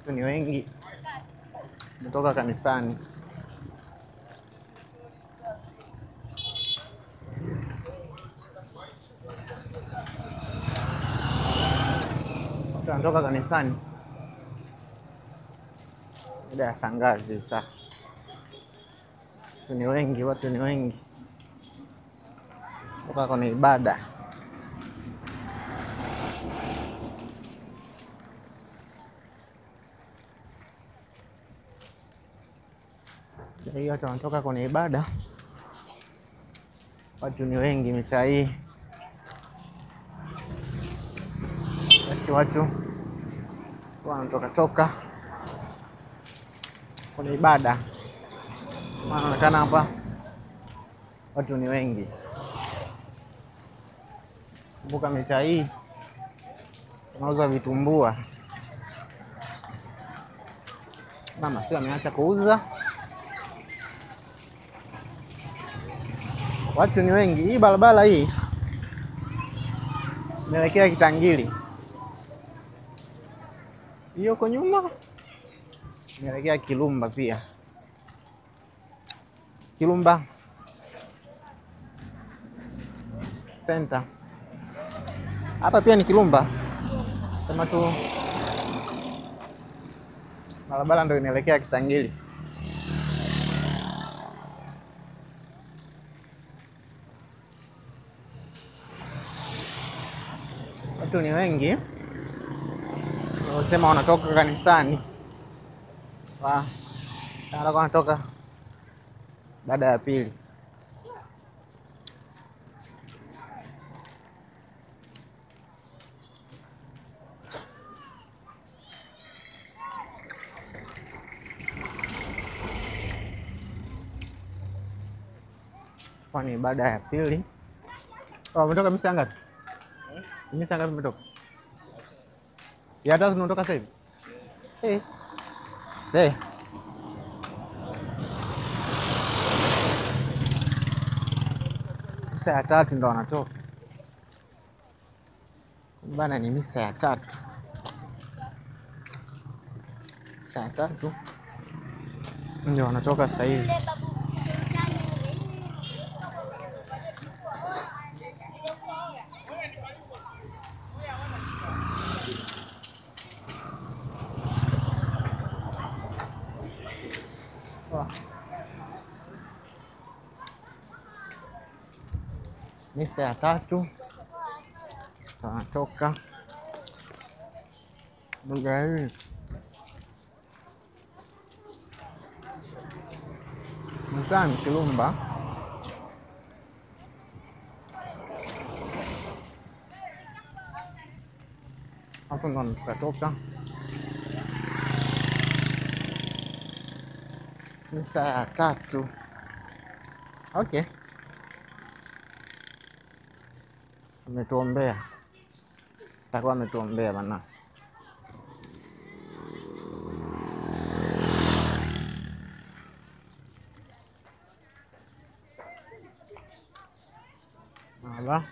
Watu ni wengi. Natoka kanisani. Watu wanatoka kanisani. Mida ya saa ngapi sasa? Watu ni wengi, watu ni wengi. Kutoka kwenye ibada. Hii watu wanatoka kwenye ibada. Watu ni wengi mitaa hii. Basi watu wanatoka kwenye ibada. Maana inaonekana hapa watu ni wengi. Kumbuka mitaa hii tunauza vitumbua. Mama sio ameacha kuuza. Watu ni wengi. Hii barabara hii inaelekea Kitangili. Hiyo kwa nyuma inaelekea Kilumba pia. Kilumba Center. Hapa pia ni Kilumba. Sema tu barabara ndio inaelekea Kitangili. Watu ni wengi. Wanasema wanatoka kanisani. Wanatoka baada ya pili. Kwa ni ibada ya pili. Umetoka misa ngapi? Misa ngapi umetoka? Ya tatu unatoka sasa hivi? Sasa. Misa ya tatu ndo wanatoka. Bana ni misa ya tatu. Misa ya tatu ndio wanatoka sasa hivi. Misa ya tatu tunatoka lugha hii. Mtaani Kilumba. Hapo ndo tukatoka. Misa ya tatu. Okay. Ametuombea. Atakuwa ametuombea bana. Hapa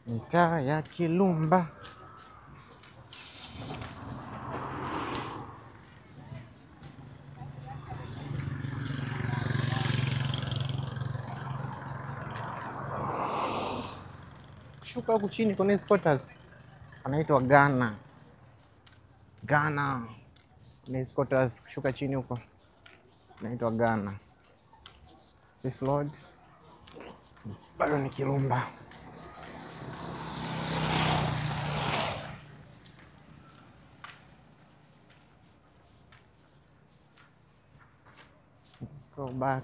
mitaa ya Kilumba. Shuka huku chini kwenye squatters. Anaitwa Ghana. Kwenye squatters kushuka chini huko. Anaitwa Ghana. Sis Lord. Bado ni Kilumba. Go back.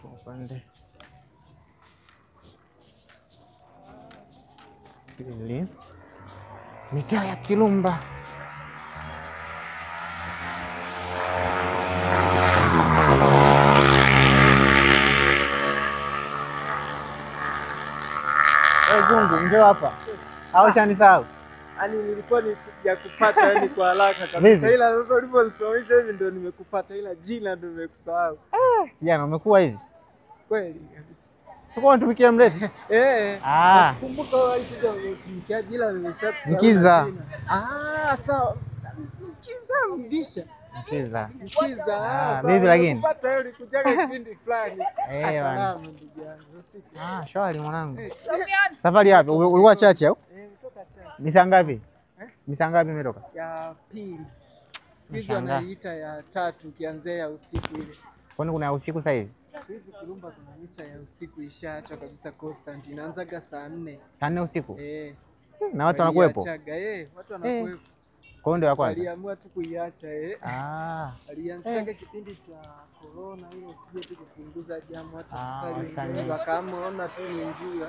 Upande pili mitaa ya Kilumba. Zungu njoo hapa. Au shani sawa. Yaani nilikuwa nisija kupata yani kwa haraka kabisa. Ila sasa uliponisomesha hivi ndio nimekupata, ila jina ndio nimekusahau. Kijana umekuwa hivi. Kweli kabisa. Sikuwa unatumikia Mleti? Kumbuka walikuja kutumikia jina nimeshakusahau. Mkiza. Sawa. Mkiza. Vipi lakini? Kupata yule kujaga kipindi fulani. Asalamu ndugu yangu. Shwari mwanangu. Safari yapi? Ulikuwa chache au? Kutoka chache. Ni saa ngapi? Ni saa ngapi umetoka? Ya pili. Siku hizi wanaita ya 3 ukianzia ya usiku ile. Kwani kuna ya usiku sasa hivi? Hivi Kirumba kuna misa ya usiku ishaachwa kabisa constant. Inaanzaga saa 4. Saa 4 usiku? Na watu wanakuepo? Watu wanakuepo. Kwa hiyo ndio ya kwanza. Aliamua tu kuiacha alianzaga kipindi cha corona ile usije tu kupunguza jamu hata sasa hivi wakaamua tu ni njia.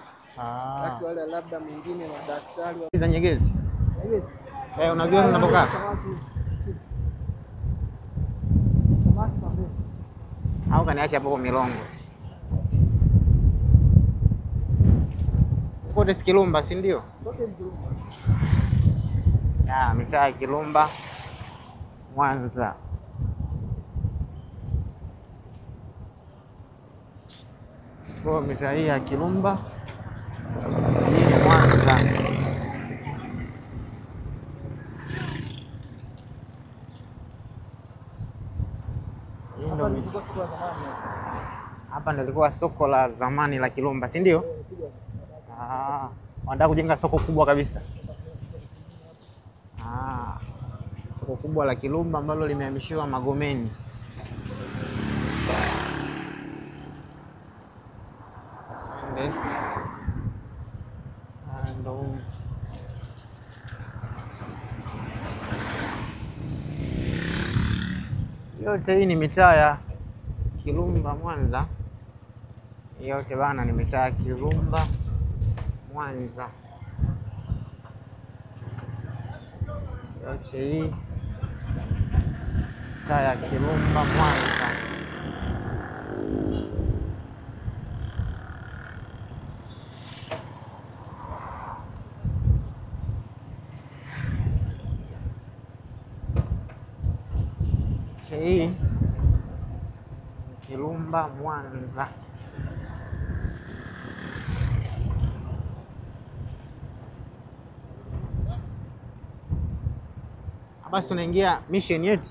Watu wale labda mwingine madaktari za Nyegezi. Unajua unatoka? Au kaniacha hapo kwa Milongo. Kote Kilumba, si ndio? Kote Kilumba. Mitaa ya Kilumba, Mwanza. Sio mitaa hii ya Kilumba. Hii ni Mwanza. Hapa ndio ilikuwa soko la zamani la Kilumba, si ndio? Wanataka kujenga soko kubwa kabisa. Soko kubwa la Kilumba ambalo limehamishiwa Magomeni. Yote hii ni mitaa ya Kilumba Mwanza. Yote bana ni mitaa ya Kilumba Mwanza. Yote hii mitaa ya Kilumba Mwanza. Hii Kilumba Mwanza. Basi tunaingia mission yetu.